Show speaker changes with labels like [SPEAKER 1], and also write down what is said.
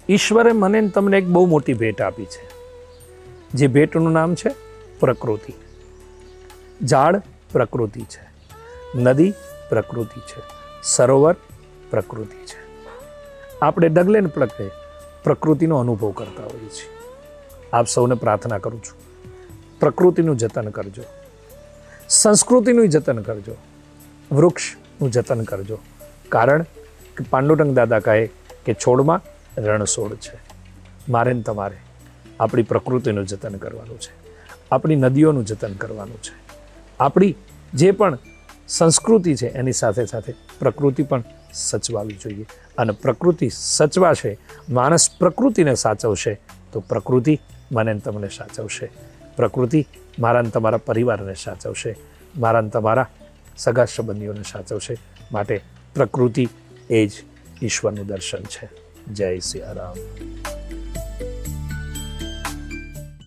[SPEAKER 1] ઈશ્વરે મને ને તમને એક બહુ મોટી ભેટ આપી છે, જે ભેટનું નામ છે પ્રકૃતિ. ઝાડ પ્રકૃતિ છે, નદી પ્રકૃતિ છે, સરોવર પ્રકૃતિ છે. આપણે ડગલે ને પગલે પ્રકૃતિનો અનુભવ કરતા હોઈએ છીએ. આપ સૌને પ્રાર્થના કરું છું, પ્રકૃતિનું જતન કરજો, સંસ્કૃતિનું જતન કરજો, વૃક્ષનું જતન કરજો. કારણ કે પાંડુરંગ દાદા કહે કે છોડમાં રણછોડ છે. મારે ને તમારે આપણી પ્રકૃતિનું જતન કરવાનું છે, આપણી નદીઓનું જતન કરવાનું છે, આપણી જે પણ સંસ્કૃતિ છે એની સાથે સાથે પ્રકૃતિ પણ સચવાવી જોઈએ. અને પ્રકૃતિ સચવાશે, માણસ પ્રકૃતિને સાચવશે તો પ્રકૃતિ મને ને તમને સાચવશે. પ્રકૃતિ મારા ને તમારા પરિવારને સાચવશે, મારા ને તમારા સગા સંબંધીઓને સાચવશે. માટે પ્રકૃતિ એ જ ઈશ્વરનું દર્શન છે. જય સિયારામ.